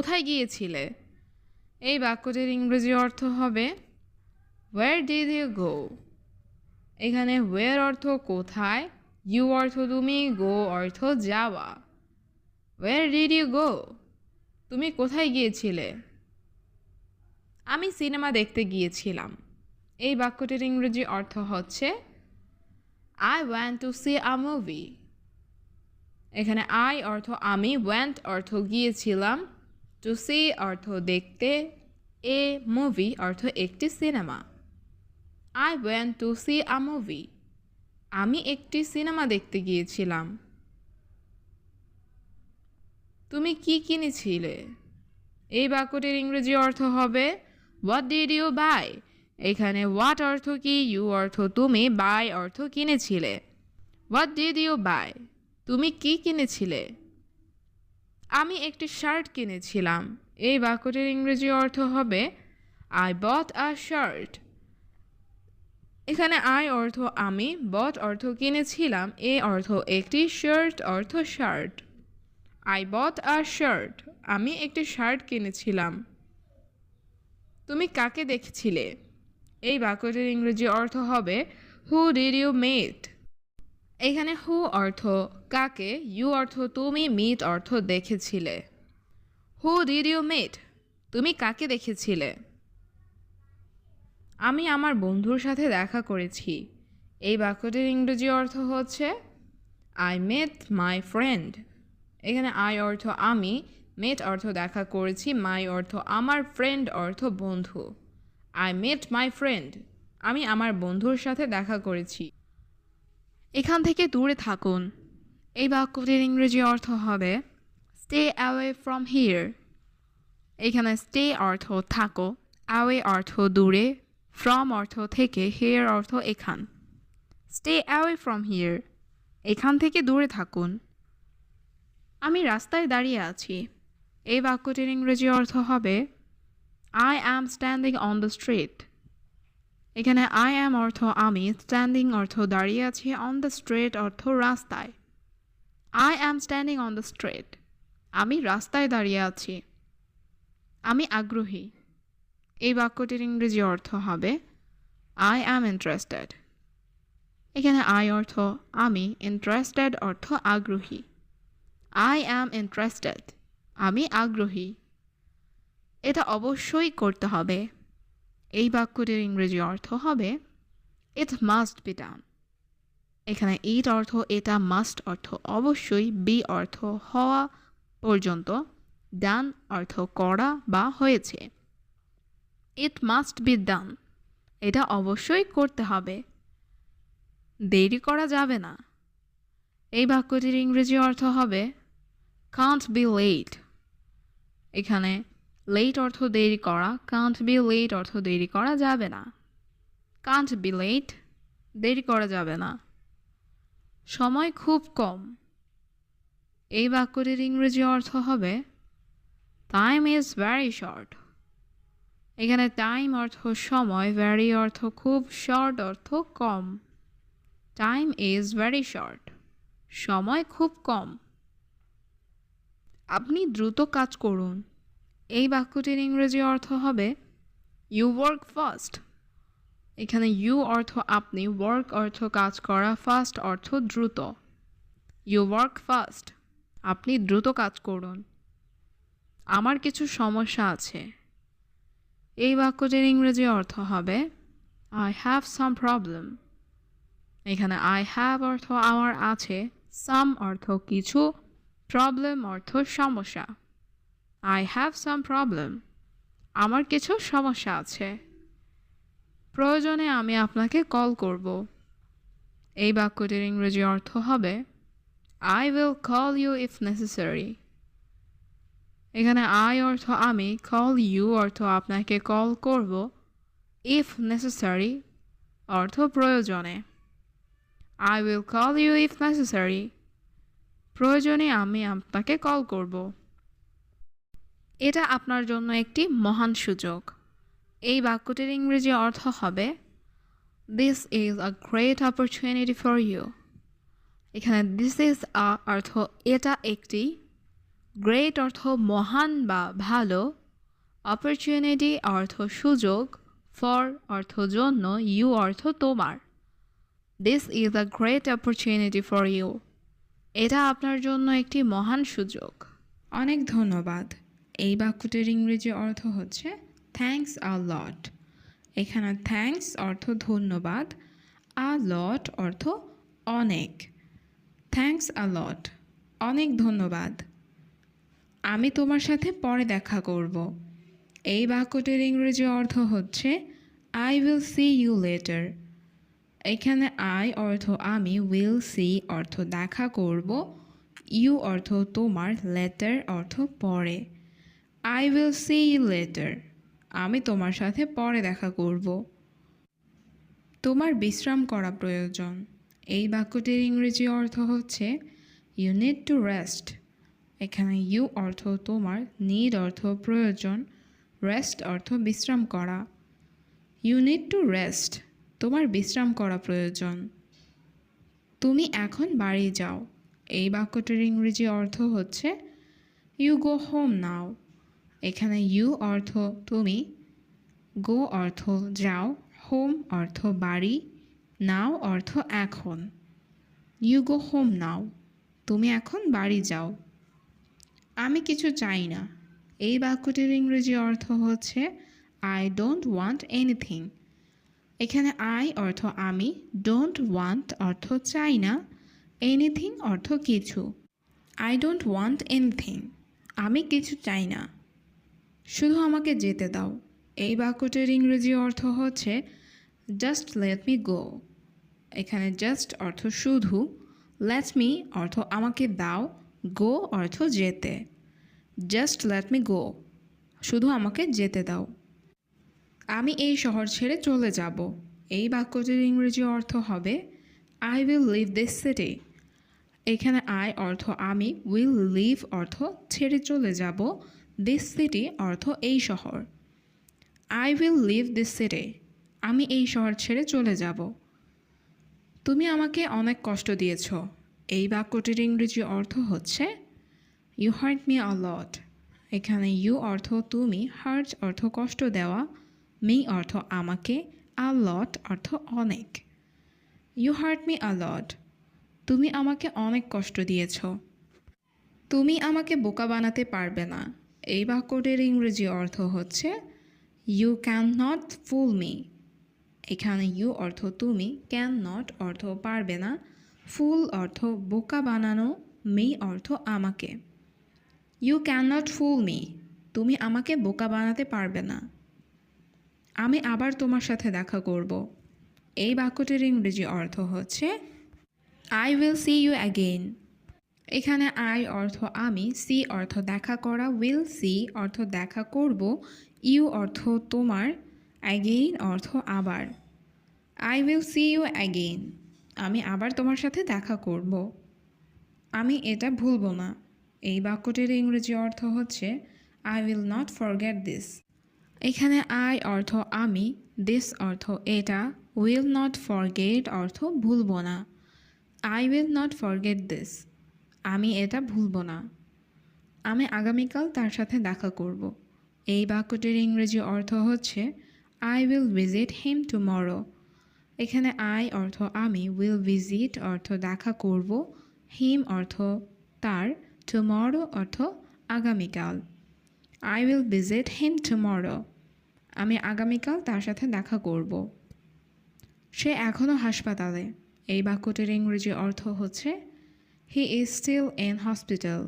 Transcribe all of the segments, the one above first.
কোথায় গিয়েছিলে? এই বাক্যটির ইংরেজি অর্থ হবে Where did you go? এখানে where অর্থ কোথায়, you অর্থ তুমি, go অর্থ যাওয়া। Where did you go? তুমি কোথায় গিয়েছিলে? আমি সিনেমা দেখতে গিয়েছিলাম। এই বাক্যটির ইংরেজি অর্থ হচ্ছে I went to see a movie. এখানে I অর্থ আমি, went অর্থ গিয়েছিলাম, to see অর্থ দেখতে, a movie অর্থ একটি cinema. I went to see a movie. আমি একটি সিনেমা দেখতে গিয়েছিলাম। তুমি কি কিনেছিলে? এই বাক্যটির ইংরেজি অর্থ হবে What did you buy? এখানে what অর্থ কি, you অর্থ তুমি, buy অর্থ কিনেছিলে। What did you buy? তুমি কি কিনেছিলে? আমি একটি শার্ট কিনেছিলাম। এই বাক্যটির ইংরেজি অর্থ হবে I bought a shirt. এখানে I অর্থ আমি, bought অর্থ কিনেছিলাম, a অর্থ একটি, shirt অর্থ shirt. I bought a shirt. আমি একটি শার্ট কিনেছিলাম। তুমি কাকে দেখেছিলে? এই বাক্যটির ইংরেজি অর্থ হবে Who did you meet? এখানে who অর্থ কাকে, you অর্থ তুমি, meet অর্থ দেখেছিলে। Who did you meet? তুমি কাকে দেখেছিলে? আমি আমার বন্ধুর সাথে দেখা করেছি। এই বাক্যটির ইংরেজি অর্থ হচ্ছে I met my friend. এখানে I অর্থ আমি, met অর্থ দেখা করেছি, my অর্থ আমার, friend অর্থ বন্ধু। I met my friend. আমি আমার বন্ধুর সাথে দেখা করেছি। এখান থেকে দূরে থাকুন। এই বাক্যটির ইংরেজি অর্থ হবে Stay away from here. এখানে stay অর্থ থাকো, away অর্থ দূরে, from অর্থ থেকে, here অর্থ এখান। Stay away from here. এখান থেকে দূরে থাকুন। আমি রাস্তায় দাঁড়িয়ে আছি। এই বাক্যটির ইংরেজি অর্থ হবে I am standing on the street. এখানে I am অর্থ আমি, standing অর্থ দাঁড়িয়ে আছি, on the street অর্থ রাস্তায়। I am standing on the street. আমি রাস্তায় দাঁড়িয়ে আছি। আমি আগ্রহী। এই বাক্যটির ইংরেজি অর্থ হবে I am interested. এখানে I অর্থ আমি, interested অর্থ আগ্রহী। I am interested. আমি আগ্রহী। এটা অবশ্যই করতে হবে। এই বাক্যটির ইংরেজি অর্থ হবে It must be done. এখানে it অর্থ এটা, must অর্থ অবশ্যই, be অর্থ হওয়া পর্যন্ত, done অর্থ করা বা হয়েছে। It must be done. এটা অবশ্যই করতে হবে। দেরি করা যাবে না। এই বাক্যটির ইংরেজি অর্থ হবে Can't be late. এখানে late অর্থ দেরি করা, can't be late অর্থ দেরি করা যাবে না। Can't be late. দেরি করা যাবে না। সময় খুব কম। এই বাক্যটির ইংরেজি অর্থ হবে Time is very short. এখানে টাইম অর্থ সময়, very অর্থ খুব, short অর্থ কম। Time is very short. সময় খুব কম। আপনি দ্রুত কাজ করুন। এই বাক্যটির ইংরেজি অর্থ হবে You work fast. এখানে you অর্থ আপনি, work অর্থ কাজ করা, fast অর্থ দ্রুত। You work fast. আপনি দ্রুত কাজ করুন। আমার কিছু সমস্যা আছে। এই বাক্যটির ইংরেজি অর্থ হবে I have some problem. এখানে I have অর্থ আমার আছে, some অর্থ কিছু, problem অর্থ সমস্যা। I have some problem. আমার কিছু সমস্যা আছে। প্রয়োজনে আমি আপনাকে কল করব। এই বাক্যটির ইংরেজি অর্থ হবে I will call you if necessary. এখানে I অর্থ আমি, call you অর্থ আপনাকে কল করব, if necessary অর্থ প্রয়োজনে। I will call you if necessary. প্রয়োজনে আমি আপনাকে কল করব। এটা আপনার জন্য একটি মহান সুযোগ। এই বাক্যটির ইংরেজি অর্থ হবে This is a great opportunity for you. এখানে this is a অর্থ এটা একটি, গ্রেট অর্থ মহান বা ভালো, অপরচুনিটি অর্থ সুযোগ, ফর অর্থ জন্য, ইউ অর্থ তোমার। This is a great opportunity for you. এটা আপনার জন্য একটি মহান সুযোগ। অনেক ধন্যবাদ। এই বাক্যটির ইংরেজি অর্থ হচ্ছে থ্যাঙ্কস আ লট। এখানে থ্যাঙ্কস অর্থ ধন্যবাদ, আ লট অর্থ অনেক। থ্যাঙ্কস আ লট, অনেক ধন্যবাদ। আমি তোমার সাথে পরে দেখা করব। এই বাক্যটির ইংরেজি অর্থ হচ্ছে I will see you later. এখানে আই অর্থ আমি, উইল সি অর্থ দেখা করব, ইউ অর্থ তোমার, লেটার অর্থ পরে। I will see you later, আমি তোমার সাথে পরে দেখা করব। তোমার বিশ্রাম করা প্রয়োজন। এই বাক্যটির ইংরেজি অর্থ হচ্ছে ইউ নিড টু রেস্ট। এখানে ইউ অর্থ তোমার, নিড অর্থ প্রয়োজন, রেস্ট অর্থ বিশ্রাম করা। ইউ নিড টু রেস্ট, তোমার বিশ্রাম করা প্রয়োজন। তুমি এখন বাড়ি যাও। এই বাক্যটির ইংরেজি অর্থ হচ্ছে ইউ গো হোম নাও। এখানে ইউ অর্থ তুমি, গো অর্থ যাও, হোম অর্থ বাড়ি, নাও অর্থ এখন। ইউ গো হোম নাও, তুমি এখন বাড়ি যাও। আমি কিছু চাই না। এই বাক্যটির ইংরেজি অর্থ হচ্ছে আই ডোন্ট ওয়ান্ট এনিথিং। এখানে আই অর্থ আমি, ডোন্ট ওয়ান্ট অর্থ চাই না, এনিথিং অর্থ কিছু। আই ডোন্ট ওয়ান্ট এনিথিং, আমি কিছু চাই না। শুধু আমাকে যেতে দাও। এই বাক্যটির ইংরেজি অর্থ হচ্ছে জাস্ট লেট মি গো। এখানে জাস্ট অর্থ শুধু, লেট মি অর্থ আমাকে দাও, গো অর্থ যেতে। জাস্ট লেট মি গো, শুধু আমাকে যেতে দাও। আমি এই শহর ছেড়ে চলে যাব। এই বাক্যটির ইংরেজি অর্থ হবে I will leave this city. এখানে আই অর্থ আমি, উইল লিভ অর্থ ছেড়ে চলে যাব, দিস সিটি অর্থ এই শহর। I will leave this city, আমি এই শহর ছেড়ে চলে যাব। তুমি আমাকে অনেক কষ্ট দিয়েছ। এই বাক্যটির ইংরেজি অর্থ হচ্ছে ইউ হার্ট মি আ লট। এখানে ইউ অর্থ তুমি, হার্ট অর্থ কষ্ট দেওয়া, মি অর্থ আমাকে, আ লট অর্থ অনেক। ইউ হার্ট মি আ লট, তুমি আমাকে অনেক কষ্ট দিয়েছ। তুমি আমাকে বোকা বানাতে পারবে না। এই বাক্যটির ইংরেজি অর্থ হচ্ছে you can not fool me. এখানে ইউ অর্থ তুমি, ক্যান নট অর্থ পারবে না, ফুল অর্থ বোকা বানানো, মি অর্থ আমাকে। You can not fool me, তুমি আমাকে বোকা বানাতে পারবে না। আমি আবার তোমার সাথে দেখা করব। এই বাক্যটির ইংরেজি অর্থ হচ্ছে I will see you again. এখানে আই অর্থ আমি, সি অর্থ দেখা করা, উইল সি অর্থ দেখা করব, ইউ অর্থ তোমার, অ্যাগেইন অর্থ আবার। I will see you again, আমি আবার তোমার সাথে দেখা করব। আমি এটা ভুলব না। এই বাক্যটির ইংরেজি অর্থ হচ্ছে I will not forget this. এখানে আই অর্থ আমি, দিস অর্থ এটা, উইল নট ফরগেট অর্থ ভুলব না। I will not forget this, আমি এটা ভুলব না। আমি আগামীকাল তার সাথে দেখা করব। এই বাক্যটির ইংরেজি অর্থ হচ্ছে I will visit him tomorrow. এখানে আই অর্থ আমি, উইল ভিজিট অর্থ দেখা করব, হিম অর্থ তার, টুমরো অর্থ আগামীকাল। I will visit him tomorrow, আমি আগামীকাল তার সাথে দেখা করব। সে এখনও হাসপাতালে। এই বাক্যটির ইংরেজি অর্থ হচ্ছে he is still in hospital.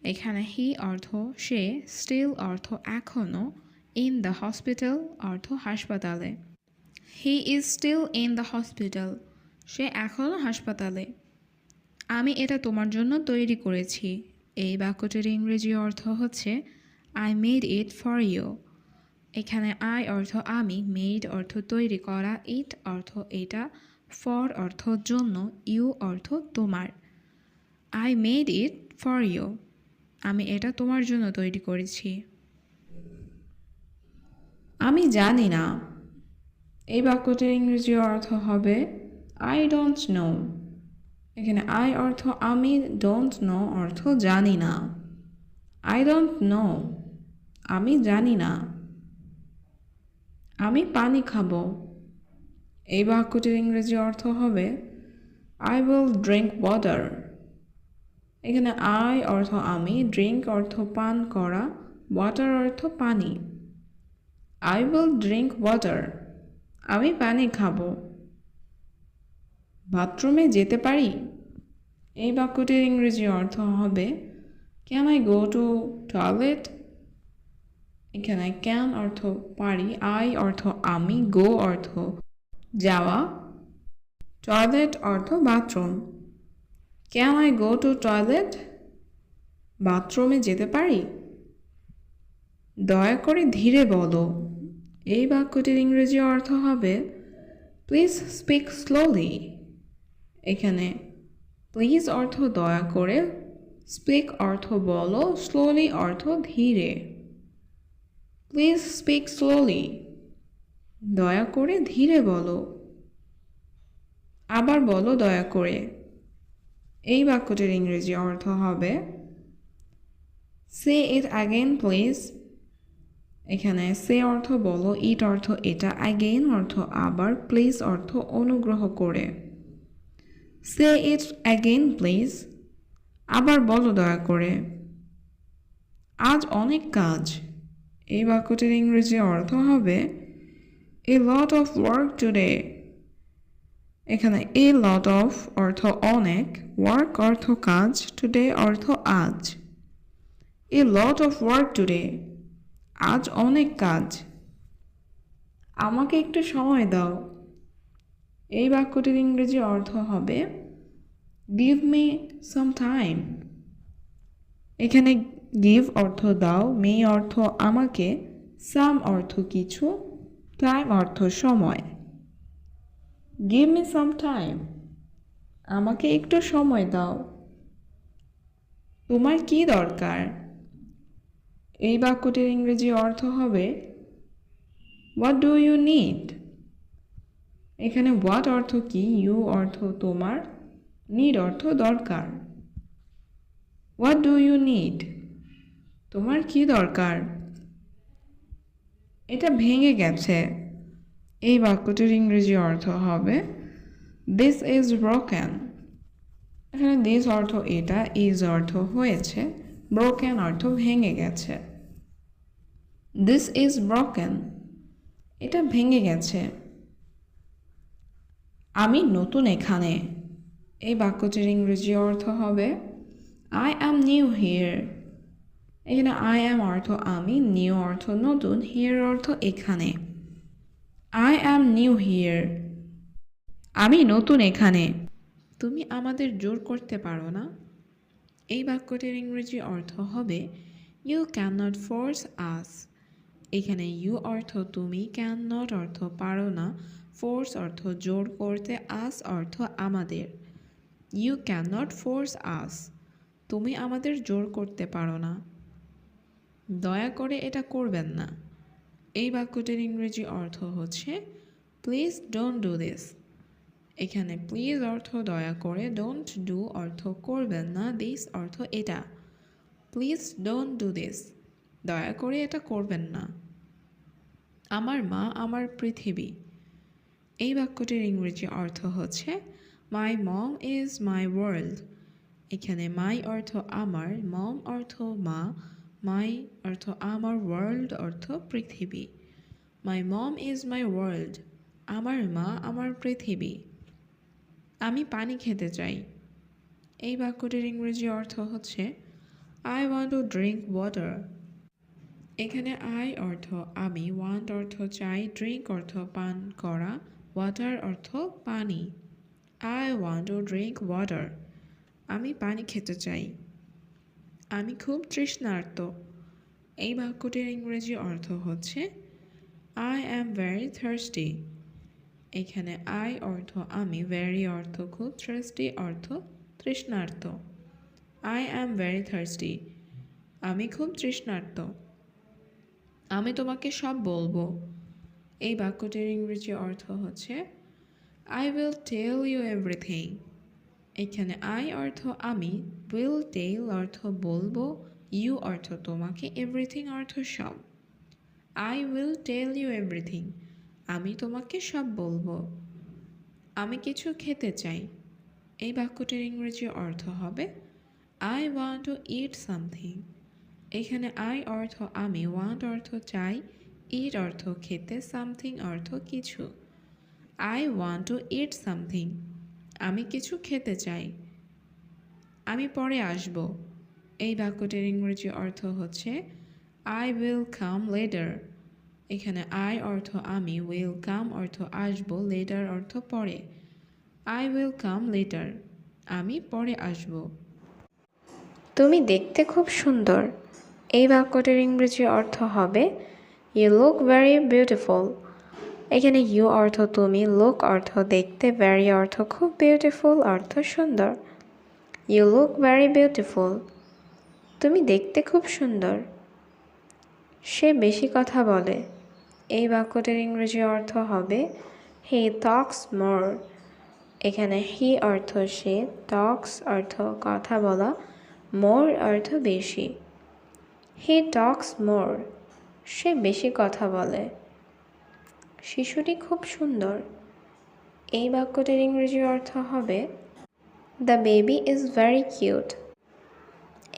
এখানে হি অর্থ সে, স্টিল অর্থ এখনও, ইন দ্য হসপিটাল অর্থ হাসপাতালে। He is still in the hospital, সে এখনও হাসপাতালে। আমি এটা তোমার জন্য তৈরি করেছি। এই বাক্যটির ইংরেজি অর্থ হচ্ছে I made it for you. এখানে আই অর্থ আমি, মেড অর্থ তৈরি করা, ইট অর্থ এটা, ফর অর্থ জন্য, ইউ অর্থ তোমার। I made it for you, আমি এটা তোমার জন্য তৈরি করেছি। আমি জানি না। এই বাক্যটির ইংরেজি অর্থ হবে আই ডোন্ট নো। এখানে আই অর্থ আমি, ডোন্ট নো অর্থ জানি না। আই ডোন্ট নো, আমি জানি না। আমি পানি খাবো। এই বাক্যটির ইংরেজি অর্থ হবে আই উইল ড্রিঙ্ক ওয়াটার। এখানে আই অর্থ আমি, ড্রিঙ্ক অর্থ পান করা, ওয়াটার অর্থ পানি। আই উইল ড্রিঙ্ক ওয়াটার, আমি পানি খাবো। বাথরুমে যেতে পারি। এই বাক্যটির ইংরেজি অর্থ হবে can I go to toilet. এখানে ক্যান অর্থ পারি, আই অর্থ আমি, গো অর্থ যাওয়া, টয়লেট অর্থ bathroom. Can I go to toilet, বাথরুমে যেতে পারি। দয়া করে ধীরে বলো। এই বাক্যটির ইংরেজি অর্থ হবে প্লিজ স্পিক স্লোলি। এখানে প্লিজ অর্থ দয়া করে, স্পিক অর্থ বলো, স্লোলি অর্থ ধীরে। প্লিজ স্পিক স্লোলি, দয়া করে ধীরে বলো। আবার বলো দয়া করে। এই বাক্যটির ইংরেজি অর্থ হবে সে ইট অ্যাগেন প্লিজ। এখানে সে অর্থ বলো, ইট অর্থ এটা, অ্যাগেন অর্থ আবার, প্লিজ অর্থ অনুগ্রহ করে। সে ইট অ্যাগেন প্লিজ, আবার বলো দয়া করে। আজ অনেক কাজ। এই বাক্যটির ইংরেজি অর্থ হবে এ লট অফ ওয়ার্ক টুডে। এখানে এ লট অফ অর্থ অনেক, ওয়ার্ক অর্থ কাজ, টুডে অর্থ আজ। এ লট অফ ওয়ার্ক টুডে, আজ অনেক কাজ। আমাকে একটু সময় দাও। এই বাক্যটির ইংরেজি অর্থ হবে গিভ মি সাম টাইম। এখানে গিভ অর্থ দাও, মি অর্থ আমাকে, সাম অর্থ কিছু, টাইম অর্থ সময়। গিভ মি সাম টাইম, আমাকে একটু সময় দাও। তোমার কি দরকার। এই বাক্যটির ইংরেজি অর্থ হবে হোয়াট ডু ইউ নিড। এখানে হোয়াট অর্থ কি, ইউ অর্থ তোমার, নিড অর্থ দরকার। হোয়াট ডু ইউ নিড, তোমার কি দরকার। এটা ভেঙে গেছে। এই বাক্যটির ইংরেজি অর্থ হবে দিস ইজ ব্রোকেন। এখানে দিস অর্থ এটা, ইজ অর্থ হয়েছে, ব্রোকেন অর্থ ভেঙে গেছে। দিস ইজ ব্রোকেন, এটা ভেঙে গেছে। আমি নতুন এখানে। এই বাক্যটির ইংরেজি অর্থ হবে আই অ্যাম নিউ হিয়ার। এখানে আই অ্যাম অর্থ আমি, নিউ অর্থ নতুন, হিয়ার অর্থ এখানে। আই অ্যাম নিউ হিয়ার, আমি নতুন এখানে। তুমি আমাদের জোর করতে পারো না। এই বাক্যটির ইংরেজি অর্থ হবে ইউ ক্যান নট ফোর্স আস। এখানে ইউ অর্থ তুমি, ক্যান নট অর্থ পারো না, ফোর্স অর্থ জোর করতে, আস অর্থ আমাদের। ইউ ক্যান নট ফোর্স আস, তুমি আমাদের জোর করতে পারো না। দয়া করে এটা করবেন না। এই বাক্যটির ইংরেজি অর্থ হচ্ছে প্লিজ ডোন্ট ডু দিস। এখানে প্লিজ অর্থ দয়া করে, ডোন্ট ডু অর্থ করবেন না, দিস অর্থ এটা। প্লিজ ডোন্ট ডু দিস, দয়া করে এটা করবেন না। আমার মা আমার পৃথিবী। এই বাক্যটির ইংরেজি অর্থ হচ্ছে মাই মম ইজ মাই ওয়ার্ল্ড। এখানে মাই অর্থ আমার, মম অর্থ মা, মাই অর্থ আমার, ওয়ার্ল্ড অর্থ পৃথিবী। মাই মম ইজ মাই ওয়ার্ল্ড, আমার মা আমার পৃথিবী। আমি পানি খেতে চাই। এই বাক্যটির ইংরেজি অর্থ হচ্ছে I want to drink water. এখানে আই অর্থ আমি, ওয়ান্ট অর্থ চাই, ড্রিঙ্ক অর্থ পান করা, ওয়াটার অর্থ পানি। I want to drink water, আমি পানি খেতে চাই। আমি খুব তৃষ্ণার্ত। এই বাক্যটির ইংরেজি অর্থ হচ্ছে আই অ্যাম ভেরি থার্স্টি। এখানে আই অর্থ আমি, ভেরি অর্থ খুব, থার্স্টি অর্থ তৃষ্ণার্ত। আই অ্যাম ভেরি থার্স্টি, আমি খুব তৃষ্ণার্ত। আমি তোমাকে সব বলবো। এই বাক্যটির ইংরেজি অর্থ হচ্ছে I will tell you everything. এখানে আই অর্থ আমি, উইল টেল অর্থ বলবো, ইউ অর্থ তোমাকে, এভরিথিং অর্থ সব। I will tell you everything, আমি তোমাকে সব বলবো। আমি কিছু খেতে চাই, এই বাক্যটির ইংরেজি অর্থ হবে I want to it something. এখানে আই অর্থ আমি, ওয়ান্ট অর্থ চাই, ইট অর্থ খেতে, সামথিং অর্থ কিছু। I want to it something, আমি কিছু খেতে চাই। আমি পরে আসব, এই বাক্যটির ইংরেজি অর্থ হচ্ছে আই উইল কাম লেটার। এখানে আই অর্থ আমি, উইল কাম অর্থ আসব, লেটার অর্থ পরে। আই উইল কাম লেটার, আমি পরে আসব। তুমি দেখতে খুব সুন্দর, এই বাক্যটির ইংরেজি অর্থ হবে ইউ লুক ভেরি বিউটিফুল। এখানে ইউ অর্থ তুমি, লুক অর্থ দেখতে, ভেরি অর্থ খুব, বিউটিফুল অর্থ সুন্দর। ইউ লুক ভেরি বিউটিফুল, তুমি দেখতে খুব সুন্দর। সে বেশি কথা বলে, এই বাক্যটির ইংরেজি অর্থ হবে হি টক্স মোর। এখানে হি অর্থ সে, টক্স অর্থ কথা বলা, মোর অর্থ বেশি। হি টক্স মোর, সে বেশি কথা বলে। শিশুটি খুব সুন্দর, এই বাক্যটির ইংরেজি অর্থ হবে the baby is very cute.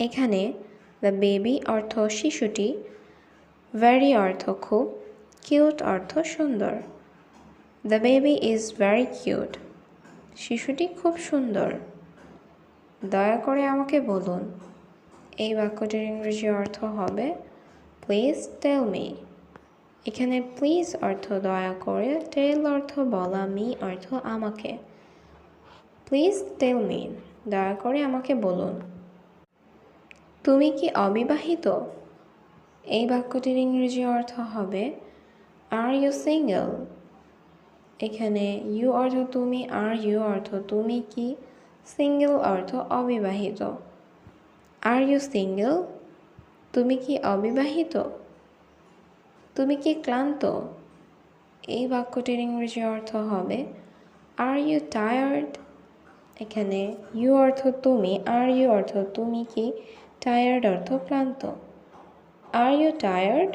এখানে দ্য বেবি অর্থ শিশুটি, ভেরি অর্থ খুব, কিউট অর্থ সুন্দর। The baby is very cute, শিশুটি খুব সুন্দর। দয়া করে আমাকে বলুন, এই বাক্যটির ইংরেজি অর্থ হবে প্লিজ টেল মি। এখানে প্লিজ অর্থ দয়া করে, টেল অর্থ বলা, মি অর্থ আমাকে। প্লিজ টেল মি, দয়া করে আমাকে বলুন। তুমি কি অবিবাহিত, এই বাক্যটির ইংরেজি অর্থ হবে আর ইউ সিঙ্গেল। এখানে ইউ অর্থ তুমি, আর ইউ অর্থ তুমি কি, সিঙ্গেল অর্থ অবিবাহিত। আর ইউ সিঙ্গেল, তুমি কি অবিবাহিত। তুমি কি ক্লান্ত, এই বাক্যটির ইংরেজি অর্থ হবে আর ইউ টায়ার্ড। এখানে ইউ অর্থ তুমি, আর ইউ অর্থ তুমি কি, টায়ার্ড অর্থ ক্লান্ত। আর ইউ টায়ার্ড,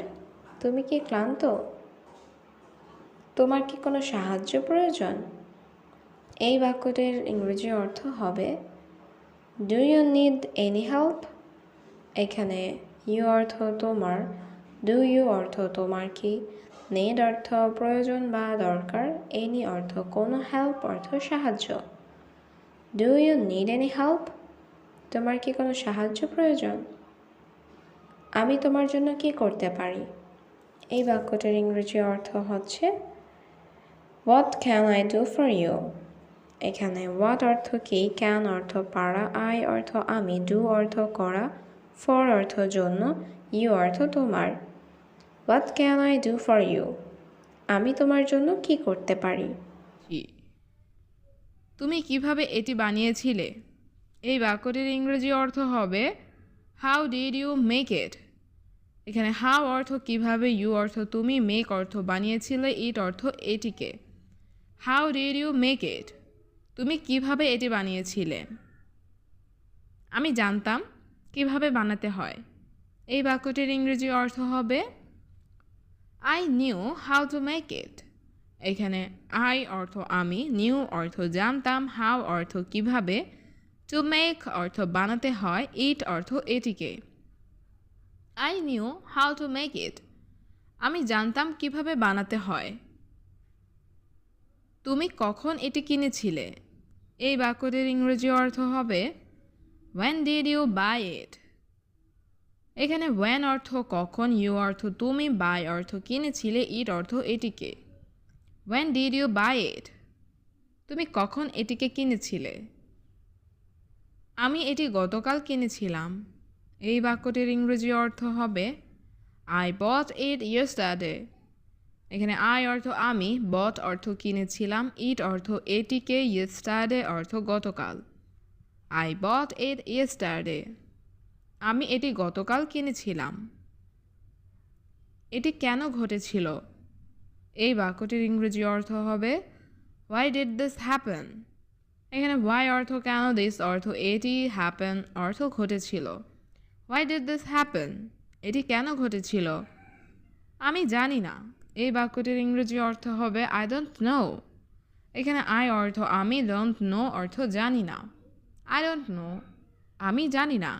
তুমি কি ক্লান্ত। তোমার কি কোনো সাহায্য প্রয়োজন, এই বাক্যটির ইংরেজি অর্থ হবে do you need any help. এখানে ইউ অর্থ তোমার, ডু ইউ অর্থ তোমার কি, নিড অর্থ প্রয়োজন বা দরকার, এনি অর্থ কোনো, হেল্প অর্থ সাহায্য। Do you need any help, তোমার কি কোনো সাহায্য প্রয়োজন। আমি তোমার জন্য কি করতে পারি, এই বাক্যটির ইংরেজি অর্থ হচ্ছে what can I do for you. এখানে হোয়াট অর্থ কি, ক্যান অর্থ পারা, আই অর্থ আমি, ডু অর্থ করা, ফর অর্থ জন্য, ইউ অর্থ তোমার। What can I do for you, আমি তোমার জন্য কি করতে পারি। তুমি কিভাবে এটি বানিয়েছিলে, এই বাক্যটির ইংরেজি অর্থ হবে how did you make it. এখানে হাউ অর্থ কিভাবে, ইউ অর্থ তুমি, মেক অর্থ বানিয়েছিলে, ইট অর্থ এটিকে। How did you make it, তুমি কিভাবে এটি বানিয়েছিলে। আমি জানতাম কিভাবে বানাতে হয়, এই বাক্যটির ইংরেজি অর্থ হবে I knew how to make it. এখানে আই অর্থ আমি, নিউ অর্থ জানতাম, হাউ অর্থ কিভাবে, টু মেক অর্থ বানাতে হয়, ইট অর্থ এটিকে। I knew how to make it, আমি জানতাম কিভাবে বানাতে হয়। তুমি কখন এটি কিনেছিলে, এই বাক্যটির ইংরেজি অর্থ হবে when did you buy it। এখানে when অর্থ কখন, ইউ অর্থ তুমি, বাই অর্থ কিনেছিলে, ইট অর্থ এটিকে। when did you buy it, তুমি কখন এটিকে কিনেছিলে। আমি এটি গতকাল কিনেছিলাম, এই বাক্যটির ইংরেজি অর্থ হবে I bought it yesterday। এখানে আই অর্থ আমি, bought অর্থ কিনেছিলাম, ইট অর্থ এটিকে, yesterday অর্থ গতকাল। I bought it yesterday, আমি এটি গতকাল কিনেছিলাম। এটি কেন ঘটেছিল, এই বাক্যটির ইংরেজি অর্থ হবে why did this happen। এখানে why অর্থ কেন, this অর্থ এটি, happen অর্থ ঘটেছিল। Why did this happen? এটি কেন ঘটেছিল? আমি জানি না। এই বাক্যটির ইংরেজি অর্থ হবে আই ডোন্ট নো। এখানে আই অর্থ আমি, ডোন্ট নো অর্থ জানি না। আই ডোন্ট নো, আমি জানি না।